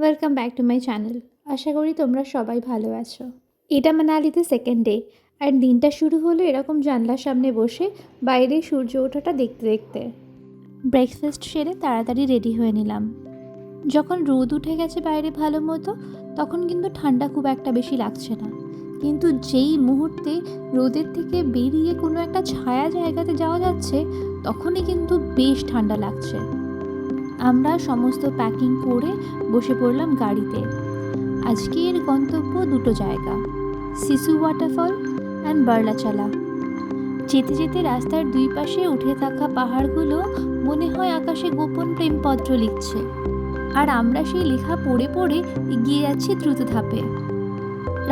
Welcome back to my channel. আশা করি তোমরা সবাই ভালো আছো। এটা মানালিতে সেকেন্ড ডে, আর দিনটা শুরু হলো এরকম জানলার সামনে বসে বাইরে সূর্য ওঠাটা দেখতে দেখতে। ব্রেকফাস্ট সেরে তাড়াতাড়ি রেডি হয়ে নিলাম। যখন রোদ উঠে গেছে বাইরে ভালো মতো, তখন কিন্তু ঠান্ডা খুব একটা বেশি লাগছে না। কিন্তু যেই মুহূর্তে রোদের থেকে বেরিয়ে কোনো একটা ছায়া জায়গাতে যাওয়া যাচ্ছে, তখনই কিন্তু বেশ ঠান্ডা লাগছে। আমরা সমস্ত প্যাকিং করে বসে পড়লাম গাড়িতে। আজকের গন্তব্য দুটো জায়গা, সিসু ওয়াটারফল অ্যান্ড বার্লাচালা। যেতে যেতে রাস্তার দুই পাশে উঠে থাকা পাহাড়গুলো মনে হয় আকাশে গোপন প্রেমপত্র লিখছে, আর আমরা সেই লেখা পড়ে পড়ে এগিয়ে যাচ্ছি দ্রুত ধাপে।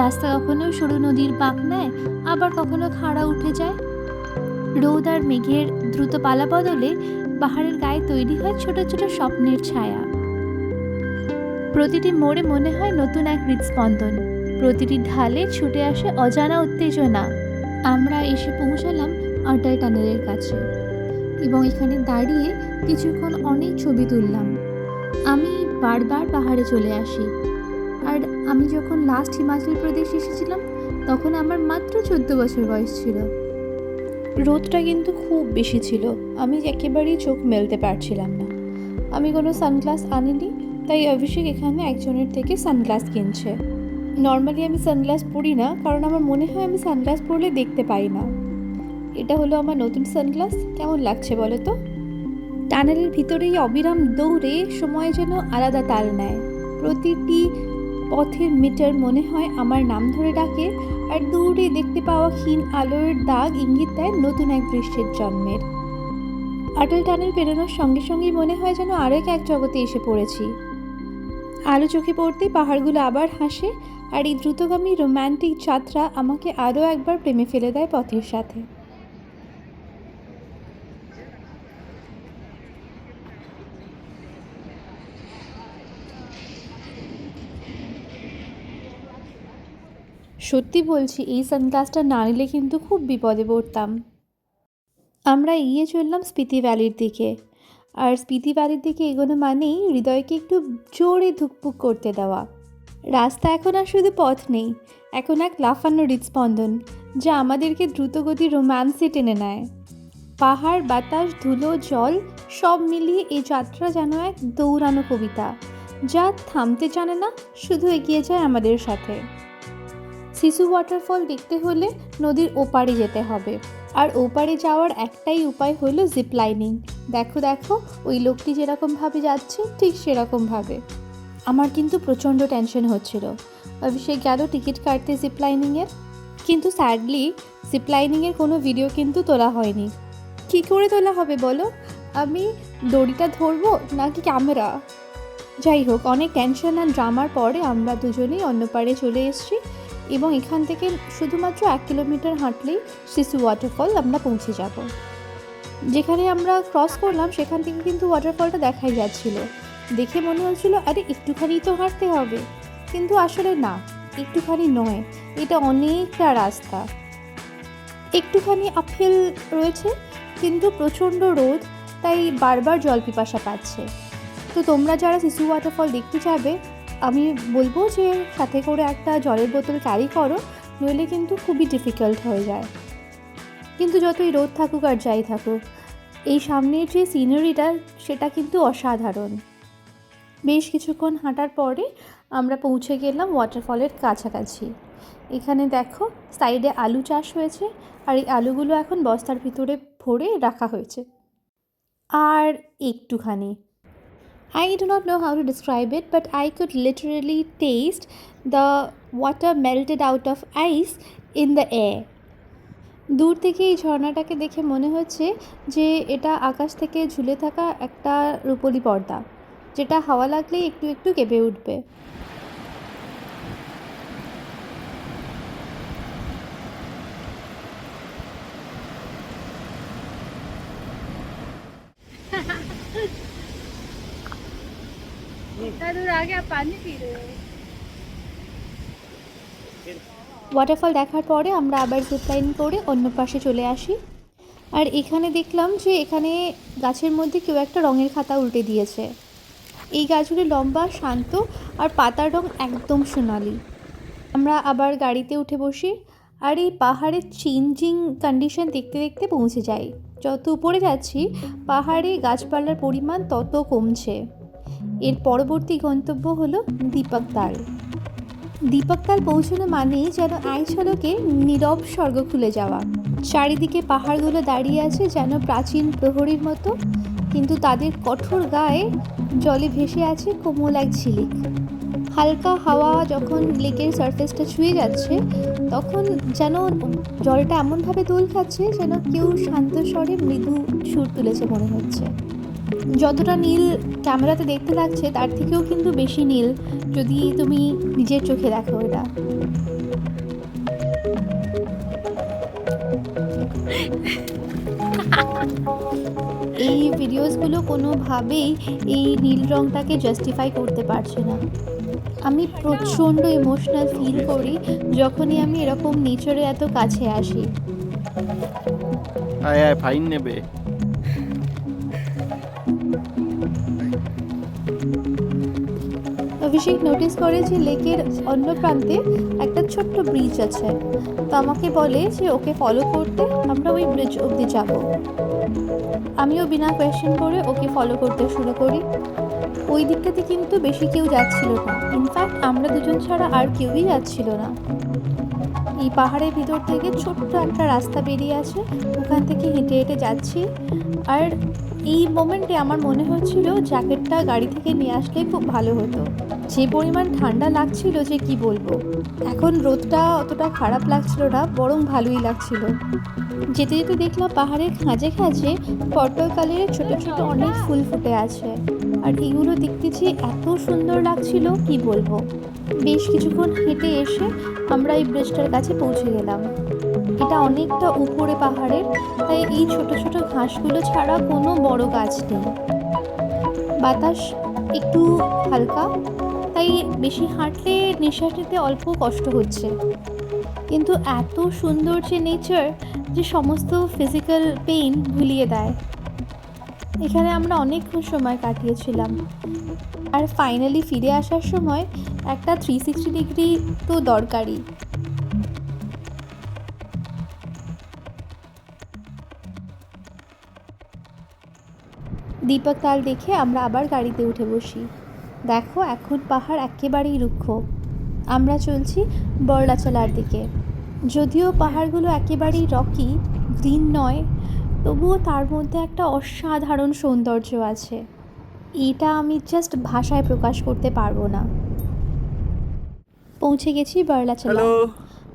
রাস্তা কখনো সরু নদীর বাঁক নেয়, আবার কখনো খাড়া উঠে যায়। রোদ আর মেঘের দ্রুত পালা বদলে পাহাড়ের গায়ে তৈরি হয় ছোট ছোট স্বপ্নের ছায়া। প্রতিটি মোড়ে মনে হয় নতুন এক হৃদস্পন্দন, প্রতিটি ঢালে ছুটে আসে অজানা উত্তেজনা। আমরা এসে পৌঁছালাম অটল টানেলের কাছে এবং এখানে দাঁড়িয়ে কিছুক্ষণ অনেক ছবি তুললাম। আমি বারবার পাহাড়ে চলে আসি, আর আমি যখন লাস্ট হিমাচল প্রদেশ এসেছিলাম তখন আমার মাত্র 14 বছর বয়স ছিল। রোদটা কিন্তু খুব বেশি ছিল, আমি একেবারেই চোখ মেলতে পারছিলাম না। আমি কোনো সানগ্লাস আনিনি, তাই অভিষেক এখানে একজনের থেকে সানগ্লাস কিনছে। নর্মালি আমি সানগ্লাস পরি না, কারণ আমার মনে হয় আমি সানগ্লাস পরলে দেখতে পাই না। এটা হলো আমার নতুন সানগ্লাস। কেমন লাগছে বলো তো? টানেলের ভিতরেই অবিরাম দৌড়ে সময় যেন আলাদা তাল নেয়। প্রতিটি পথের মিটার মনে হয় আমার নাম ধরে ডাকে, আর দূরে দেখতে পাওয়া ক্ষীণ আলোর দাগ ইঙ্গিত দেয় নতুন এক দৃশ্যের জন্মের। অটল টানেল পেরোনোর সঙ্গে সঙ্গেই মনে হয় যেন আরও এক জগতে এসে পড়েছি। আলো চোখে পড়তেই পাহাড়গুলো আবার হাসে, আর এই দ্রুতগামী রোম্যান্টিক যাত্রা আমাকে আরও একবার প্রেমে ফেলে দেয় পথের সাথে। সত্যি বলছি, এই সানগ্লাসটা না নিলে কিন্তু খুব বিপদে পড়তাম। আমরা এগিয়ে চললাম স্পিতি ভ্যালির দিকে, আর স্পিতি ভ্যালির দিকে এগোনো মানেই হৃদয়কে একটু জোরে ধুকপুক করতে দেওয়া। রাস্তা এখন আর শুধু পথ নেই, এখন এক লাফানো হৃদস্পন্দন, যা আমাদেরকে দ্রুতগতির রোম্যান্সে টেনে নেয়। পাহাড়, বাতাস, ধুলো, জল সব মিলিয়ে এই যাত্রা যেন এক দৌড়ানো কবিতা, যা থামতে জানে না, শুধু এগিয়ে যায় আমাদের সাথে। সিসু ওয়াটারফল দেখতে হলে নদীর ওপারে যেতে হবে, আর ওপারে যাওয়ার একটাই উপায় হলো জিপ লাইনিং। দেখো দেখো, ওই লোকটি যেরকমভাবে যাচ্ছে ঠিক সেরকমভাবে। আমার কিন্তু প্রচণ্ড টেনশন হচ্ছিল। অভিষেক গেল টিকিট কাটতে জিপ লাইনিংয়ের, কিন্তু স্যাডলি জিপ লাইনিংয়ের কোনো ভিডিও কিন্তু তোলা হয়নি। কী করে তোলা হবে বলো? আমি দড়িটা ধরবো নাকি ক্যামেরা? যাই হোক, অনেক টেনশন আর ড্রামার পরে আমরা দুজনেই অন্য পাড়ে চলে এসেছি, এবং এখান থেকে শুধুমাত্র 1 কিলোমিটার হাঁটলেই সিসু ওয়াটারফল আমরা পৌঁছে যাব। যেখানে আমরা ক্রস করলাম সেখান থেকে কিন্তু ওয়াটারফলটা দেখাই যাচ্ছিল। দেখে মনে হচ্ছিল আরে একটুখানি তো হাঁটতে হবে, কিন্তু আসলে না, একটুখানি নয়, এটা অনেকটা রাস্তা। একটুখানি আপহিল রয়েছে, কিন্তু প্রচণ্ড রোদ, তাই বারবার জল পিপাসা পাচ্ছে। তো তোমরা যারা সিসু ওয়াটারফল দেখতে যাবে, আমি বলবো যে সাথে করে একটা জলের বোতল ক্যারি করো, নইলে কিন্তু খুবই ডিফিকাল্ট হয়ে যায়। কিন্তু যতই রোদ থাকুক আর যাই থাকুক, এই সামনের যে সিনারিটা সেটা কিন্তু অসাধারণ। বেশ কিছুক্ষণ হাঁটার পরে আমরা পৌঁছে গেলাম ওয়াটারফলের কাছাকাছি। এখানে দেখো সাইডে আলু চাষ হয়েছে, আর এই আলুগুলো এখন বস্তার ভিতরে ভরে রাখা হয়েছে। আর একটুখানি, I do not know how to describe it, but I could literally taste the water melted out of ice in the air. দূর থেকে এই ঝর্ণাটাকে দেখে মনে হচ্ছে যে এটা আকাশ থেকে ঝুলে থাকা একটা রূপোলি পর্দা, যেটা হাওয়া লাগলেই একটু একটু কেঁপে উঠবে। इतना दूर आ गया, पानी पी रहे हो? ওয়াটারফল দেখার পরে আমরা আবার জিপলাইন করে অন্য পাশে চলে আসি, আর এখানে দেখলাম যে এখানে গাছের মধ্যে কেউ একটা রঙের খাতা উল্টে দিয়েছে। এই গাছগুলি লম্বা, শান্ত আর পাতার রং একদম সোনালি। আমরা আবার গাড়িতে উঠে বসি আর এই পাহাড়ের চেঞ্জিং কন্ডিশন দেখতে দেখতে পৌঁছে যাই। যত উপরে যাচ্ছি পাহাড়ে গাছপালার পরিমাণ তত কমছে। এর পরবর্তী গন্তব্য হলো দীপকতাল। দীপকতাল পৌঁছানো মানেই যেন এক ঝলকে নীরব স্বর্গ খুলে যাওয়া। চারিদিকে পাহাড়গুলো দাঁড়িয়ে আছে যেন প্রাচীন প্রহরীর মতো, কিন্তু তাদের কঠোর গায়ে জলে ভেসে আছে কোমল এক ঝিলিক। হালকা হাওয়া যখন লেকের সারফেসটা ছুঁয়ে যাচ্ছে তখন যেন জলটা এমনভাবে দোল খাচ্ছে যেন কেউ শান্ত স্বরে মৃদু সুর তুলেছে মনে হচ্ছে। যতটা নীল ক্যামেরাতে দেখতে লাগছে তার থেকেও কিন্তু বেশি নীল যদি তুমি নিজের চোখে দেখো এটা। এই ভিডিওসগুলো কোনোভাবেই এই নীল রঙটাকে জাস্টিফাই করতে পারছে না। আমি প্রচণ্ড ইমোশনাল ফিল করি যখনই আমি এরকম নেচারের এত কাছে আসি। ফাইন নেবে। অভিষেক নোটিস করে যে লেকের অন্য প্রান্তে একটা ছোট্ট ব্রিজ আছে, তো আমাকে বলে যে ওকে ফলো করতে, আমরা ওই ব্রিজ অবধি যাব। আমিও বিনা কোয়েশ্চেন করে ওকে ফলো করতে শুরু করি। ওই দিকটাতে কিন্তু বেশি কেউ যাচ্ছিল না, ইনফ্যাক্ট আমরা দুজন ছাড়া আর কেউই যাচ্ছিল না। এই পাহাড়ের ভিতর থেকে ছোট্ট একটা রাস্তা বেরিয়ে আছে, ওখান থেকে হেঁটে হেঁটে যাচ্ছি। আর এই মোমেন্টে আমার মনে হচ্ছিল জ্যাকেটটা গাড়ি থেকে নিয়ে আসলে খুব ভালো হতো। যে পরিমাণ ঠান্ডা লাগছিল যে কি বলবো। এখন রোদটা অতটা খারাপ লাগছিল না, বরং ভালোই লাগছিল। যেতে যেতে দেখলাম পাহাড়ের খাঁজে খাঁজে পার্পল কালারের ছোট ছোট অনেক ফুল ফুটে আছে, আর এগুলো দেখতে যে এত সুন্দর লাগছিল কি বলবো। বেশ কিছুক্ষণ হেঁটে এসে আমরা এই ব্রিজটার কাছে পৌঁছে গেলাম। এটা অনেকটা উপরে পাহাড়ের, তাই এই ছোট ছোট ঘাসগুলো ছাড়া কোনো বড় গাছ নেই। বাতাস একটু হালকা, তাই বেশি হাঁটলে নিঃশ্বাস নিতে অল্প কষ্ট হচ্ছে, কিন্তু এত সুন্দর যে নেচার যে সমস্ত ফিজিক্যাল পেইন ভুলিয়ে দেয়। এখানে আমরা অনেকক্ষণ সময় কাটিয়েছিলাম, আর ফাইনালি ফিরে আসার সময় একটা 360 ডিগ্রি তো দরকারই। দীপকতাল দেখে আমরা আবার গাড়িতে উঠে বসি। দেখো এখন পাহাড় একেবারেই রুক্ষ। আমরা চলছি বরলাচলার দিকে। যদিও পাহাড়গুলো একেবারেই রকি, গ্রিন নয়, তবুও তার মধ্যে একটা অসাধারণ সৌন্দর্য আছে। এটা আমি জাস্ট ভাষায় প্রকাশ করতে পারবো না। পৌঁছে গেছি বরলাচলা।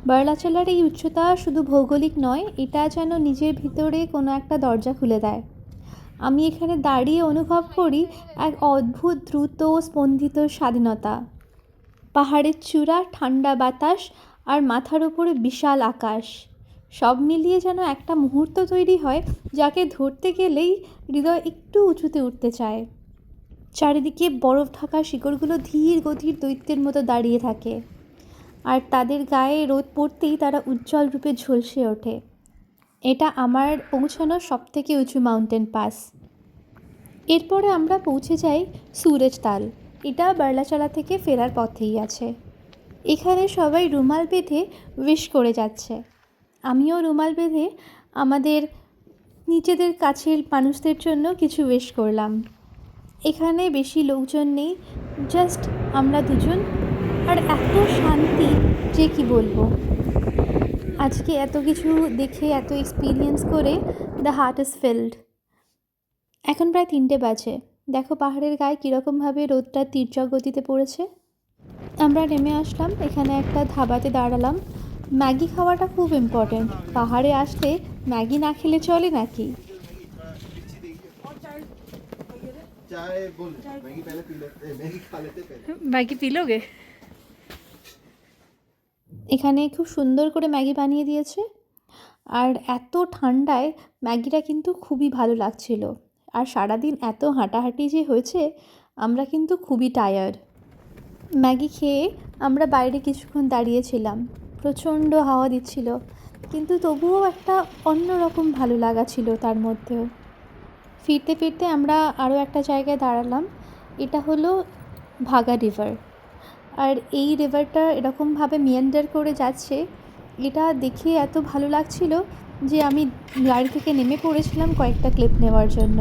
বরলাচলার এই উচ্চতা শুধু ভৌগোলিক নয়, এটা যেন নিজের ভিতরে কোনো একটা দরজা খুলে দেয়। আমি এখানে দাঁড়িয়ে অনুভব করি এক অদ্ভুত দ্রুত স্পন্দিত স্বাধীনতা। পাহাড়ের চূড়া, ঠান্ডা বাতাস আর মাথার উপরে বিশাল আকাশ, সব মিলিয়ে যেন একটা মুহূর্ত তৈরি হয় যাকে ধরতে গেলেই হৃদয় একটু উঁচুতে উঠতে চায়। চারিদিকে বরফ ঢাকা শিকড়গুলো ধীর গতির দৈত্যের মতো দাঁড়িয়ে থাকে, আর তাদের গায়ে রোদ পড়তেই তারা উজ্জ্বল রূপে ঝলসে ওঠে। এটা আমার পৌঁছানো সবথেকে উঁচু মাউন্টেন পাস। এরপরে আমরা পৌঁছে যাই সুরজতাল। এটা বরলাচলা থেকে ফেরার পথেই আছে। এখানে সবাই রুমাল বেঁধে উইশ করে যাচ্ছে। আমিও রুমাল বেঁধে আমাদের নিজেদের কাছের মানুষদের জন্য কিছু উইশ করলাম। এখানে বেশি লোকজন নেই, জাস্ট আমরা দুজন, আর এত শান্তি যে কি বলবো। আজকে এত কিছু দেখে, এত এক্সপিরিয়েন্স করে দ্য হার্ট ইজ ফিল্ড। এখন প্রায় 3টে বাজে। দেখো পাহাড়ের গায়ে কীরকমভাবে রোদটা তীর্যক গতিতে পড়েছে। আমরা নেমে আসলাম, এখানে একটা ধাবাতে দাঁড়ালাম। ম্যাগি খাওয়াটা খুব ইম্পর্ট্যান্ট। পাহাড়ে আসলে ম্যাগি না খেলে চলে নাকি? ম্যাগি পিলোগে? এখানে খুব সুন্দর করে ম্যাগি বানিয়ে দিয়েছে, আর এত ঠান্ডায় ম্যাগিটা কিন্তু খুবই ভালো লাগছিল। আর সারাদিন এত হাঁটাহাঁটি যে হয়েছে, আমরা কিন্তু খুবই টায়ার্ড। ম্যাগি খেয়ে আমরা বাইরে কিছুক্ষণ দাঁড়িয়েছিলাম। প্রচণ্ড হাওয়া দিচ্ছিল, কিন্তু তবুও একটা অন্যরকম ভালো লাগা ছিল তার মধ্যেও। ফিরতে ফিরতে আমরা আরও একটা জায়গায় দাঁড়ালাম। এটা হলো ভাগা রিভার। আর এই রিভারটা এরকমভাবে মিয়ান্ডার করে যাচ্ছে, এটা দেখে এত ভালো লাগছিল যে আমি গাড়ি থেকে নেমে পড়েছিলাম কয়েকটা ক্লিপ নেওয়ার জন্য।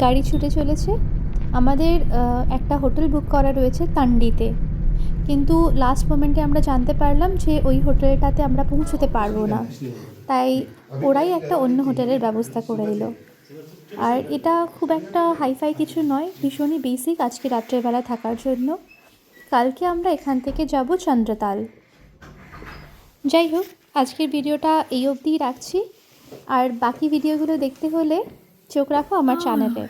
গাড়ি ছুটে চলেছে। আমাদের একটা হোটেল বুক করা রয়েছে তান্ডিতে, কিন্তু লাস্ট মোমেন্টে আমরা জানতে পারলাম যে ওই হোটেলটাতে আমরা পৌঁছতে পারবো না, তাই ওরাই একটা অন্য হোটেলের ব্যবস্থা করে দিল। আর এটা খুব একটা হাইফাই কিছু নয়, ভীষণই বেসিক আজকে রাত্রেবেলা থাকার জন্য। কালকে আমরা এখান থেকে যাব চন্দ্রতাল। যাই হোক, আজকের ভিডিওটা এই অবধিই রাখছি। আর বাকি ভিডিওগুলো দেখতে হলে চোখ রাখো আমার চ্যানেলে।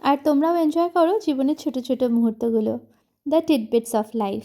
আর তোমরাও এনজয় করো জীবনের ছোটো ছোটো মুহূর্তগুলো, দ্য টিডবিটস অফ লাইফ।